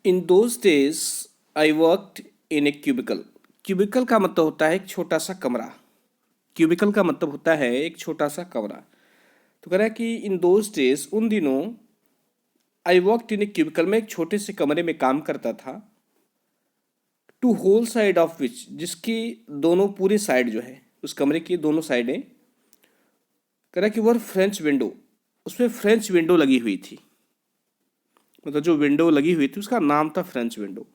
In those days I worked in a cubicle. Cubicle का मतलब होता है एक छोटा सा कमरा। क्यूबिकल का मतलब होता है एक छोटा सा कमरा। तो कह रहा है कि इन दोज डेज उन दिनों आई वर्कड इन ए क्यूबिकल में एक छोटे से कमरे में काम करता था। Two whole side of which जिसकी दोनों पूरे साइड जो है उस कमरे की दोनों साइडें कह रहा है कि वह फ्रेंच विंडो, उसमें फ्रेंच विंडो लगी हुई थी। मतलब जो विंडो लगी हुई थी उसका नाम था फ्रेंच विंडो,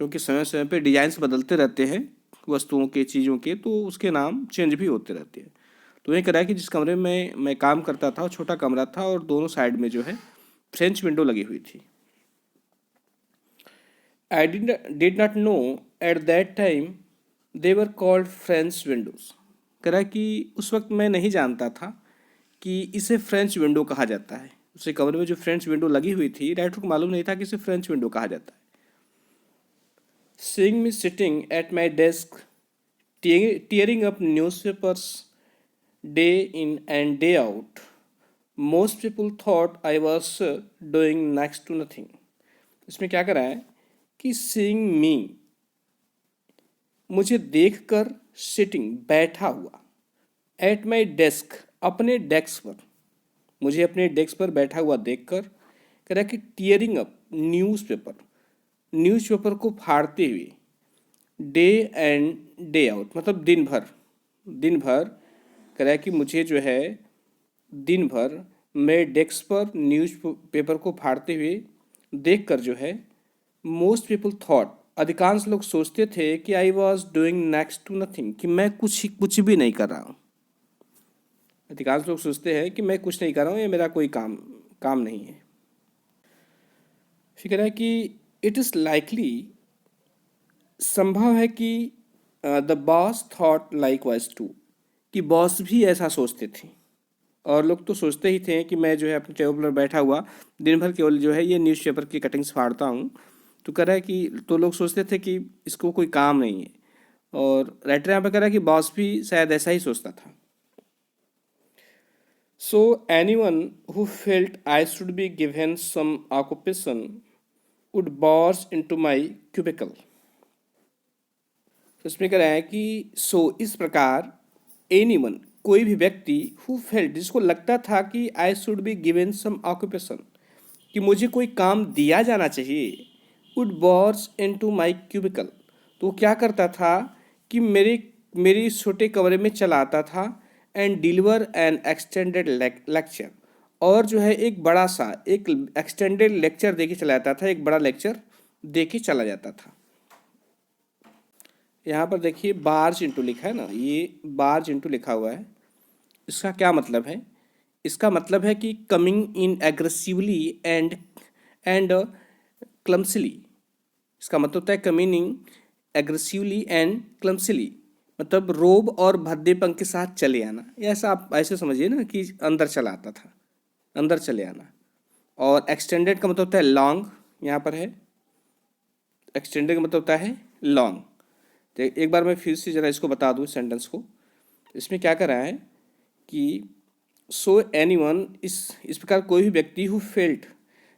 क्योंकि समय समय पे डिजाइन्स बदलते रहते हैं वस्तुओं के, चीज़ों के, तो उसके नाम चेंज भी होते रहते हैं। तो ये कह रहा है कि जिस कमरे में मैं काम करता था वो छोटा कमरा था और दोनों साइड में जो है फ्रेंच विंडो लगी हुई थी। I did not know at that time they were called French Windows. कह रहा है कि उस वक्त मैं नहीं जानता था कि इसे फ्रेंच विंडो कहा जाता है। उसे कमरे में जो फ्रेंच विंडो लगी हुई थी, राइटर को मालूम नहीं था कि इसे फ्रेंच विंडो कहा जाता है। Seeing me sitting at my desk, tearing up newspapers day in and day out, most people thought I was doing next to nothing. इसमें क्या करा है कि seeing me, मुझे देखकर, sitting बैठा हुआ, at my desk अपने डेस्क पर, मुझे अपने डेस्क पर बैठा हुआ देखकर कह रहा है कि टीयरिंग अप न्यूज़पेपर, न्यूज़पेपर को फाड़ते हुए, डे एंड डे आउट मतलब दिन भर, दिन भर कह रहा है कि मुझे जो है दिन भर मैं डेस्क पर न्यूज़ पेपर को फाड़ते हुए देख कर जो है मोस्ट पीपल थॉट, अधिकांश लोग सोचते थे कि I was doing next to nothing, कि मैं कुछ भी नहीं कर रहा हूँ। अधिकांश लोग सोचते हैं कि मैं कुछ नहीं कर रहा हूँ, ये मेरा कोई काम काम नहीं है। फिर कह रहा है कि इट इज़ लाइकली, संभव है कि the boss thought likewise too, कि बॉस भी ऐसा सोचते थे। और लोग तो सोचते ही थे कि मैं जो है अपने टेबल पर बैठा हुआ दिन भर केवल जो है ये न्यूज़पेपर की कटिंग्स फाड़ता हूँ। तो कह रहा है कि तो लोग सोचते थे कि इसको कोई काम नहीं है। और राइटर यहाँ पे कह रहा है कि बॉस भी शायद ऐसा ही सोचता था। So anyone who felt I should be given some occupation would barge into my cubicle. तो इसमें कह रहा है कि सो इस प्रकार, एनीवन कोई भी व्यक्ति, हु फेल्ट जिसको लगता था कि I should be given some occupation, कि मुझे कोई काम दिया जाना चाहिए, would barge into my cubicle, तो वो क्या करता था कि मेरी छोटे कमरे में चला आता था and deliver N extended lecture, और जो है एक बड़ा सा एक एक्सटेंडेड लेक्चर दे के चला जाता था, एक बड़ा लेक्चर दे के चला जाता था। यहाँ पर देखिए बार्ज इंटू लिखा है ना, ये बार्ज इंटू लिखा हुआ है। इसका क्या मतलब है? इसका मतलब है कि कमिंग इन एग्रेसिवली एंड क्लम्सली। इसका मतलब होता है कमिंग इन एग्रेसिवली एंड क्लम्सली, मतलब रोब और भद्देपन के साथ चले आना, या ऐसा आप ऐसे समझिए ना कि अंदर चला आता था, अंदर चले आना। और एक्सटेंडेड का मतलब होता है लॉन्ग, यहाँ पर है एक्सटेंडेड का मतलब होता है लॉन्ग। तो एक बार मैं फिर से ज़रा इसको बता दूँ सेंटेंस को। इसमें क्या कर रहा है कि सो एनीवन, इस प्रकार कोई भी व्यक्ति हु फेल्ट,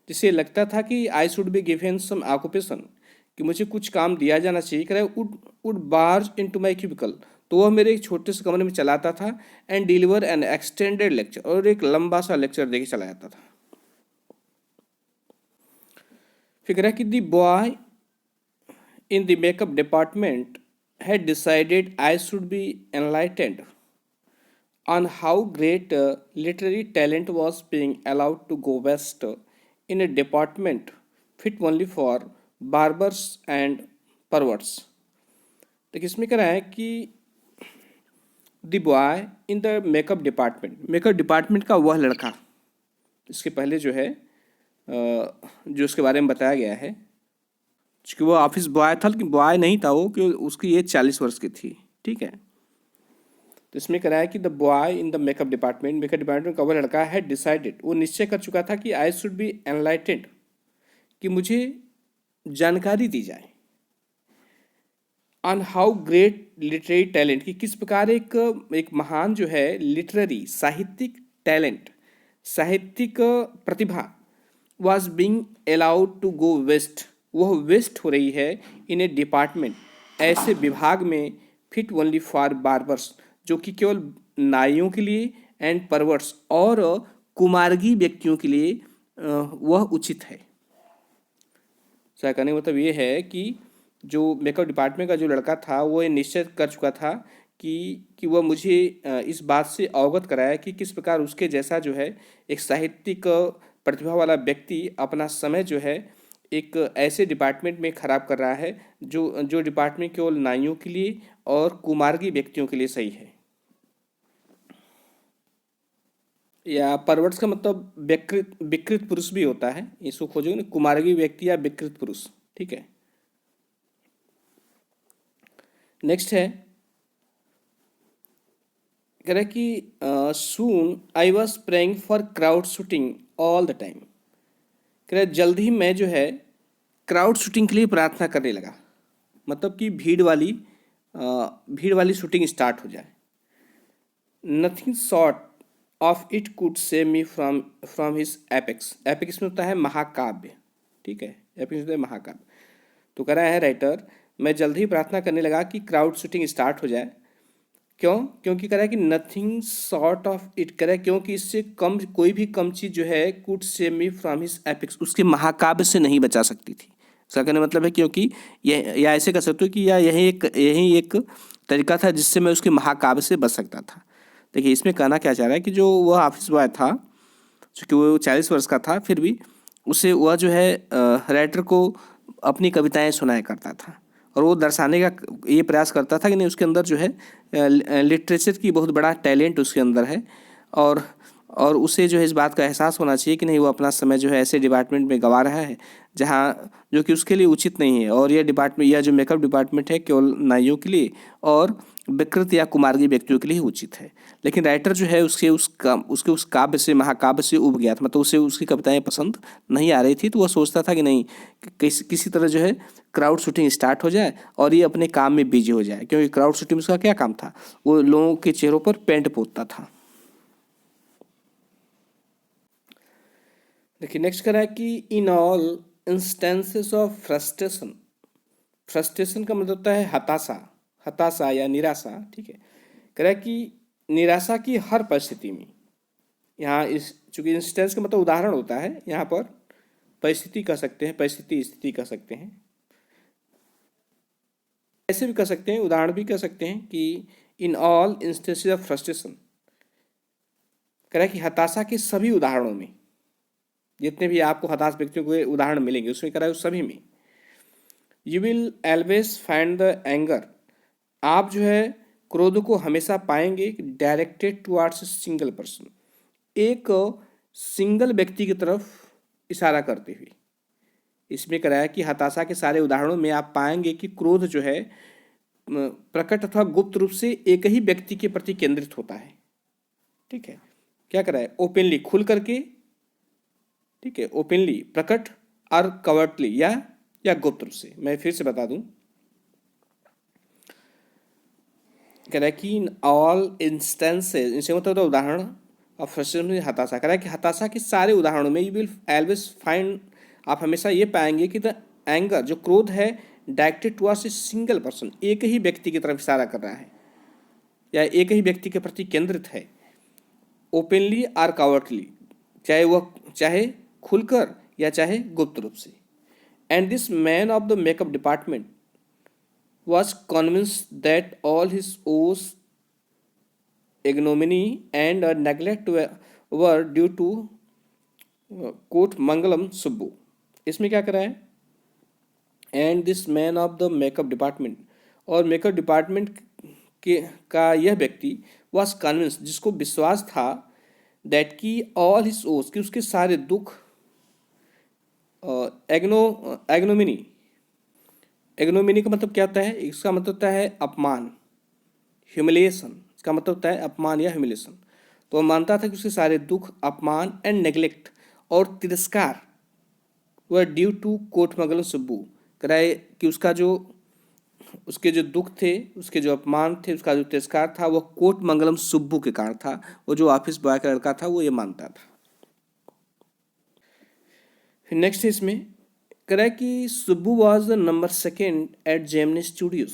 जिसे लगता था कि I should be given some occupation, कि मुझे कुछ काम दिया जाना चाहिए, कह रहा है would barge into my cubicle, तो वह मेरे एक छोटे से कमरे में चलाता था and deliver N extended lecture, और एक लंबा सा लेक्चर देके चला जाता था। फिर कह रहा है कि the boy in the makeup department had decided I should be enlightened on how great literary talent was being allowed to go west in a department fit only for barbers and perverts। तो इसमें कह रहा है कि the boy in the makeup department, makeup department का वह लड़का, इसके पहले जो है जो उसके बारे में बताया गया है, क्योंकि वो ऑफिस बॉय था, लेकिन बॉय नहीं था वो, कि उसकी एज 40 वर्ष की थी। ठीक है, तो इसमें करा है कि the boy in the makeup department का वो लड़का है डिसाइडेड, वो निश्चय कर चुका था कि आई शुड बी एनलाइटेंड, कि मुझे जानकारी दी जाए on how great literary talent, कि किस प्रकार एक महान जो है लिटरेरी साहित्यिक टैलेंट, साहित्यिक प्रतिभा was being allowed to go waste, वह वेस्ट हो रही है इन ए डिपार्टमेंट, ऐसे विभाग में फिट ओनली फॉर बार्बर्स, जो कि केवल नाइयों के लिए, एंड परवर्स और कुमार्गी व्यक्तियों के लिए वह उचित है। सर कहने का मतलब ये है कि जो मेकअप डिपार्टमेंट का जो लड़का था वो ये निश्चय कर चुका था कि वह मुझे इस बात से अवगत कराया कि किस प्रकार उसके जैसा जो है एक साहित्यिक प्रतिभा वाला व्यक्ति अपना समय जो है एक ऐसे डिपार्टमेंट में खराब कर रहा है जो जो डिपार्टमेंट केवल नाइयों के लिए और कुमार्गी व्यक्तियों के लिए सही है। या परवर्ट्स का मतलब विकृत विकृत पुरुष भी होता है, इसको खोजोगे ना, कुमार्गी व्यक्ति या विकृत पुरुष। ठीक है, नेक्स्ट है, कह रहा है कि soon I was praying for crowd shooting all the time. कह रहा है जल्द ही मैं जो है क्राउड शूटिंग के लिए प्रार्थना करने लगा, मतलब कि भीड़ वाली शूटिंग स्टार्ट हो जाए। Nothing short of it could save me from his epics, epics में होता है महाकाव्य। ठीक है, एपिक्स होता है महाकाव्य। तो कह रहा है राइटर, मैं जल्द ही प्रार्थना करने लगा कि क्राउड शूटिंग स्टार्ट हो जाए। क्यों? क्योंकि कह रहा है कि नथिंग शॉर्ट ऑफ इट, कह रहा है क्योंकि इससे कम कोई भी कम चीज़ जो है could save me from his epics, उसके महाकाव्य से नहीं बचा सकती थी। इसका कहने का मतलब है क्योंकि या ऐसे कह सकते हो कि या यही एक तरीका था जिससे मैं उसके महाकाव्य से बच सकता था। देखिए इसमें कहना क्या चाह रहा है कि जो वह ऑफिस बॉय था, चूँकि वो 40 वर्ष का था, फिर भी उसे वह जो है राइटर को अपनी कविताएं सुनाया करता था, और वो दर्शाने का ये प्रयास करता था कि नहीं उसके अंदर जो है लिटरेचर की बहुत बड़ा टैलेंट उसके अंदर है, और और उसे जो है इस बात का एहसास होना चाहिए कि नहीं वो अपना समय जो है ऐसे डिपार्टमेंट में गंवा रहा है जहाँ जो कि उसके लिए उचित नहीं है, और यह डिपार्टमेंट या जो मेकअप डिपार्टमेंट है केवल नाइयों के लिए और विकृत या कुमार्गी व्यक्तियों के लिए उचित है। लेकिन राइटर जो है उसके उस काव्य से महाकाव्य से उब गया था, मतलब उसे उसकी कविताएं पसंद नहीं आ रही थी, तो वह सोचता था कि नहीं किसी तरह जो है क्राउड शूटिंग स्टार्ट हो जाए और ये अपने काम में बिजी हो जाए, क्योंकि क्राउड शूटिंग में उसका क्या काम था, वो लोगों के चेहरों पर पेंट पोतता था। देखिए नेक्स्ट करा है कि in all instances of frustration, frustration का मतलब होता है हताशा, हताशा या निराशा। ठीक है, कह रहा है कि निराशा की हर परिस्थिति में, यहाँ इस चूंकि इंस्टेंस का मतलब उदाहरण होता है, यहाँ पर परिस्थिति कह सकते हैं, परिस्थिति स्थिति कह सकते हैं, ऐसे भी कह सकते हैं, उदाहरण भी कह सकते हैं कि in all instances of frustration, कह रहा है कि हताशा के सभी उदाहरणों में, जितने भी आपको हताश व्यक्तियों के उदाहरण मिलेंगे उसमें कह रहा है उस सभी में, you will always find the anger, आप जो है क्रोध को हमेशा पाएंगे डायरेक्टेड टुवार्ड्स सिंगल पर्सन, एक सिंगल व्यक्ति की तरफ इशारा करते हुए। इसमें कराया कि हताशा के सारे उदाहरणों में आप पाएंगे कि क्रोध जो है प्रकट अथवा गुप्त रूप से एक ही व्यक्ति के प्रति केंद्रित होता है। ठीक है, क्या करा है, ओपनली खुल करके, ठीक है, ओपनली प्रकट, और कवर्टली या गुप्त रूप से। मैं फिर से बता दूं, कह रहा है कि इन ऑल इंस्टेंसेस, इनसे मतलब उदाहरण और फ्रस्ट्रेशन में हताशा, कह रहा है कि हताशा के सारे उदाहरणों में यू विल ऑलवेज फाइंड, आप हमेशा ये पाएंगे कि द एंगर, जो क्रोध है, directed towards a single person, एक ही व्यक्ति की तरफ इशारा कर रहा है या एक ही व्यक्ति के प्रति केंद्रित है, ओपनली और कावर्टली, चाहे खुलकर या चाहे गुप्त रूप से। And this man of the makeup department was convinced that all his woes, ignominy and neglect were due to quote मंगलम सुब्बू। इसमें क्या करा है, and this man of the makeup department, और मेकअप डिपार्टमेंट के का यह व्यक्ति वॉज कन्विंस, जिसको विश्वास था, दैट की ऑल हिज ओस, कि उसके सारे दुख, एग्नोमिनी, एग्नोमिनी का मतलब क्या होता है, इसका मतलब होता है अपमान, ह्यूमिलिएशन, इसका मतलब होता है अपमान या ह्यूमिलिएशन। तो वह मानता था कि उसके सारे दुख, अपमान एंड नेग्लेक्ट और तिरस्कार वह ड्यू टू कोटमंगलम सुब्बू, कह रहा है कि उसके जो दुख थे, उसके जो अपमान थे, उसका जो तिरस्कार था, वह कोटमंगलम सुब्बू के कारण था। वो जो ऑफिस बॉय का लड़का था वो ये मानता था। फिर नेक्स्ट है इसमें कह रहा है कि Subbu was the number second at Gemini Studios.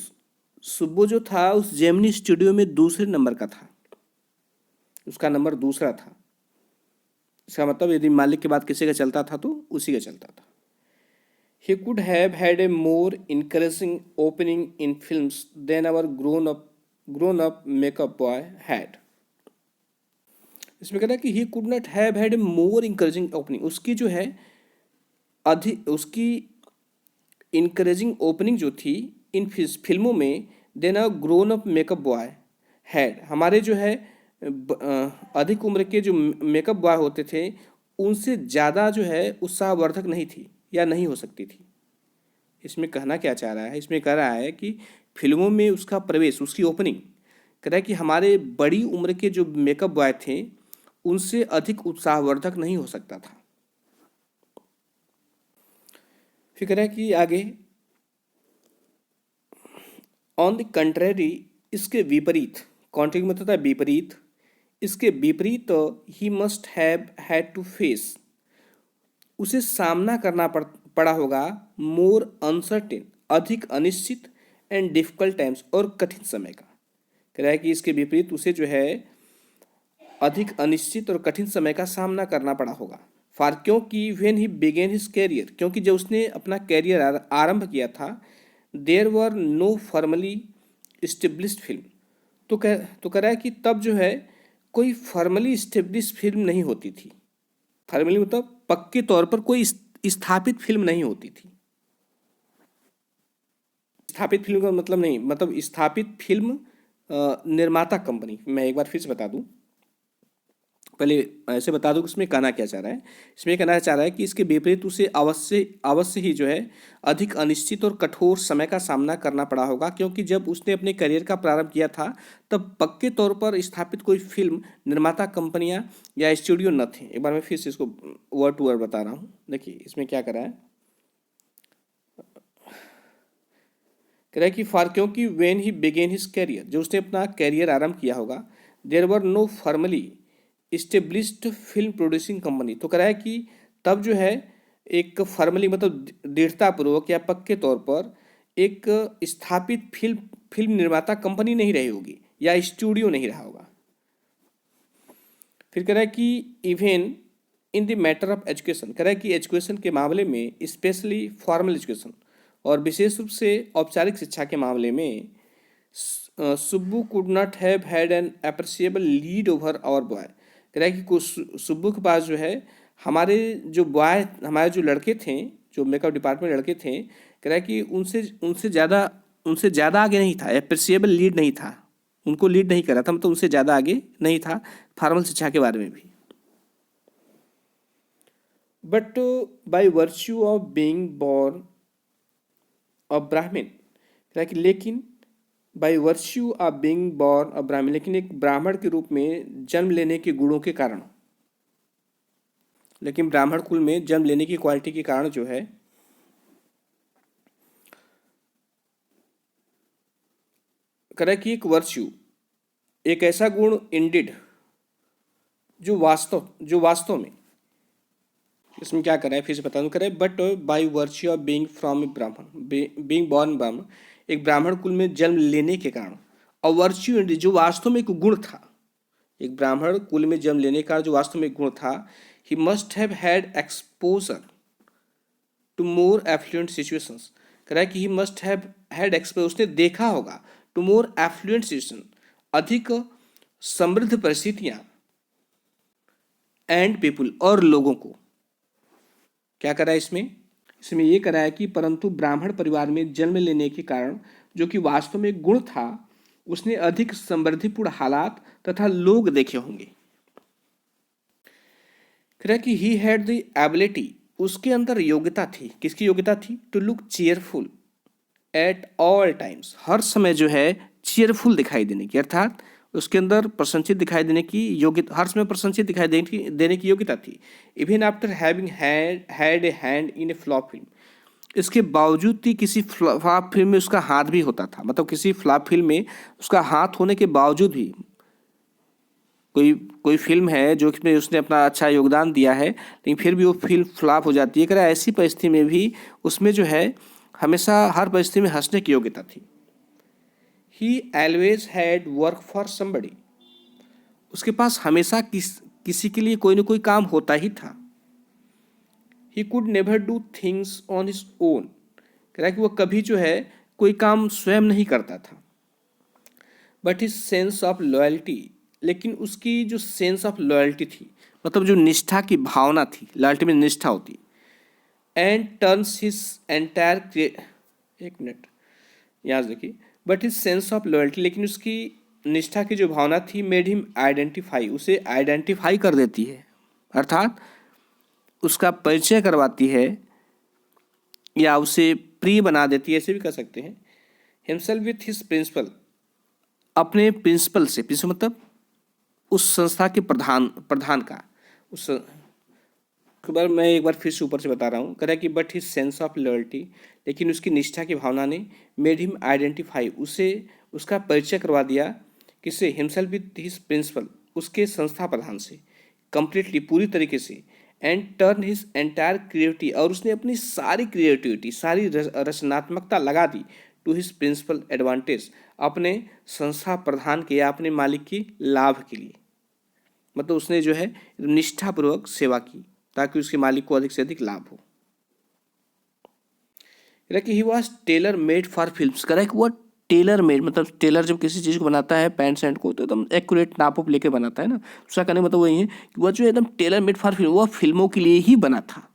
Subbu जो था उस जेमिनी स्टूडियो में दूसरे नंबर का था, उसका नंबर दूसरा था। इसका मतलब यदि मालिक के बाद किसी का चलता था तो उसी का चलता था। He could have had a more encouraging opening in films than our grown up makeup boy had. इसमें कह रहा है कि he could not have had a more encouraging opening, उसकी जो है अधिक उसकी इनकरेजिंग ओपनिंग जो थी इन फिल्मों में than a grown up makeup boy had, हमारे जो है अधिक उम्र के जो मेकअप बॉय होते थे उनसे ज़्यादा जो है उत्साहवर्धक नहीं थी या नहीं हो सकती थी। इसमें कहना क्या चाह रहा है, इसमें कह रहा है कि फिल्मों में उसका प्रवेश, उसकी ओपनिंग कह रहा है कि हमारे बड़ी उम्र के जो मेकअप बॉय थे उनसे अधिक उत्साहवर्धक नहीं हो सकता था। फिर कह रहा है कि आगे ऑन द कंट्रेरी, इसके विपरीत, कॉन्ट्री मतलब है विपरीत, इसके विपरीत he must have had to face, उसे सामना करना पड़ा होगा मोर अनसर्टेन, अधिक अनिश्चित एंड डिफिकल्ट टाइम्स, और कठिन समय का। कह रहा है कि इसके विपरीत उसे जो है अधिक अनिश्चित और कठिन समय का सामना करना पड़ा होगा। फार क्योंकि when he began his career, क्योंकि जब उसने अपना कैरियर आरंभ किया था, there were no formally established film, तो कह रहा है कि तब जो है कोई फॉर्मली इस्टेब्लिश्ड फिल्म नहीं होती थी। फॉर्मली मतलब पक्के तौर पर कोई स्थापित फिल्म नहीं होती थी। स्थापित फिल्म का मतलब नहीं, मतलब स्थापित फिल्म निर्माता कंपनी। मैं एक बार फिर से बता दूं, पहले ऐसे बता दूं कि इसमें कहना क्या चाह रहा है। इसमें कहना चाह रहा है कि इसके विपरीत उसे अवश्य अवश्य ही जो है अधिक अनिश्चित और कठोर समय का सामना करना पड़ा होगा, क्योंकि जब उसने अपने करियर का प्रारंभ किया था तब पक्के तौर पर स्थापित कोई फिल्म निर्माता कंपनियां या स्टूडियो न थे। एक बार मैं फिर से इसको वर्ड टू वर्ड बता रहा हूँ। देखिए इसमें क्या करा है, कह रहा है कि फॉर क्योंकि when he began his career, जो उसने अपना कैरियर आरंभ किया होगा, there were no formally established film producing company, तो कह रहा है कि तब जो है एक फॉर्मली मतलब दृढ़तापूर्वक या पक्के तौर पर एक स्थापित फिल्म निर्माता कंपनी नहीं रही होगी या स्टूडियो नहीं रहा होगा। फिर कह रहा है कि even in the matter of education, कह रहा है कि एजुकेशन के मामले में, स्पेशली फॉर्मल एजुकेशन, और विशेष रूप से औपचारिक शिक्षा के मामले में, Subbu could not have had an appreciable lead over our boy. कह रहा है कि सुब्बू के पास जो है हमारे जो बॉय, हमारे जो लड़के थे, जो मेकअप डिपार्टमेंट लड़के थे, कह रहा है कि उनसे ज़्यादा आगे नहीं था, अप्रिशिएबल लीड नहीं था, उनको लीड नहीं करा था, मतलब उनसे ज़्यादा आगे नहीं था फॉर्मल शिक्षा के बारे में भी। But by virtue of being born a ब्राह्मण, कि लेकिन by virtue of being born a ब्राह्मण, लेकिन एक ब्राह्मण के रूप में जन्म लेने के गुणों के कारण, लेकिन ब्राह्मण कुल में जन्म लेने की क्वालिटी के कारण जो है करें कि एक वर्च्यू, एक ऐसा गुण, इंडिड, जो वास्तव में, इसमें क्या करें फिर से बता दूं, करें but by virtue of being from a Brahmin, being born ब्राह्मण, एक ब्राह्मण कुल में जन्म लेने के कारण, और वर्च्यू जो वास्तव में एक गुण था, एक ब्राह्मण कुल में जन्म लेने का जो वास्तव में एक गुण था, he must have had exposure to more affluent situations, कह रहा है कि he must have had exposure, उसने देखा होगा, टू मोर एफ्लुएंट सिचुएशन, अधिक समृद्ध परिस्थितियां, एंड पीपुल, और लोगों को। क्या करा है इसमें ये करा है कि परंतु ब्राह्मण परिवार में जन्म लेने के कारण जो कि वास्तव में गुण था, उसने अधिक समृद्धिपूर्ण हालात तथा लोग देखे होंगे। कह कि ही हैड द एबिलिटी, उसके अंदर योग्यता थी, किसकी योग्यता थी, to look cheerful at all times, हर समय जो है चीयरफुल दिखाई देने की, अर्थात उसके अंदर प्रसन्नचित दिखाई देने की योग्यता, हर समय प्रसन्नचित दिखाई देने की योग्यता थी। Even after having had a hand in A flop film, इसके बावजूद भी किसी फ्लॉप फिल्म में उसका हाथ भी होता था, मतलब किसी फ्लॉप फिल्म में उसका हाथ होने के बावजूद भी कोई कोई फिल्म है जो कि उसने अपना अच्छा योगदान दिया है लेकिन फिर भी वो फिल्म फ्लॉप हो जाती है, कह रहा है ऐसी परिस्थिति में भी उसमें जो है हमेशा हर परिस्थिति में हंसने की योग्यता थी। ही always had work for somebody, उसके पास हमेशा किसी के लिए कोई ना कोई काम होता ही था। He could never do things on his own, कह रहा है कि वो कभी जो है कोई काम स्वयं नहीं करता था। But his sense of loyalty, लेकिन उसकी जो सेंस ऑफ लॉयल्टी थी, मतलब जो निष्ठा की भावना थी, लॉयल्टी में निष्ठा होती, एंड टर्न्स हिज एंटायर, एक मिनट यहाँ से देखिए, but his sense of loyalty, लेकिन उसकी निष्ठा की जो भावना थी, मेड हिम आइडेंटिफाई, उसे आइडेंटिफाई कर देती है, अर्थात उसका परिचय करवाती है या उसे प्रिय बना देती है, ऐसे भी कह सकते हैं। हिमसेल्फ विथ हिज प्रिंसिपल, अपने प्रिंसिपल से, प्रिंसिपल मतलब उस संस्था के प्रधान का, उस बार मैं एक बार फिर से ऊपर से बता रहा हूँ, कह रहा है कि but his sense of loyalty, लेकिन उसकी निष्ठा की भावना ने मेड हिम आइडेंटिफाई, उसे उसका परिचय करवा दिया, किससे, हिमसेल्फ विथ हिज प्रिंसिपल, उसके संस्था प्रधान से, कंप्लीटली पूरी तरीके से, and turn his entire creativity, और उसने अपनी सारी क्रिएटिविटी, सारी रचनात्मकता लगा दी, टू हिज प्रिंसिपल एडवांटेज, अपने संस्था प्रधान के या अपने मालिक की लाभ के लिए, मतलब उसने जो है निष्ठापूर्वक सेवा की ताकि उसके मालिक को अधिक से अधिक लाभ हो। कि he was tailor made for films, कह रहा है कि वो टेलर मेड, मतलब टेलर जब किसी चीज़ को बनाता है, पैंट शर्ट को, तो एकदम एक्यूरेट नाप लेके बनाता है ना, उसका कहने का मतलब वही है कि वह जो एकदम टेलर मेड फॉर फिल्म, वह फिल्मों के लिए ही बना था।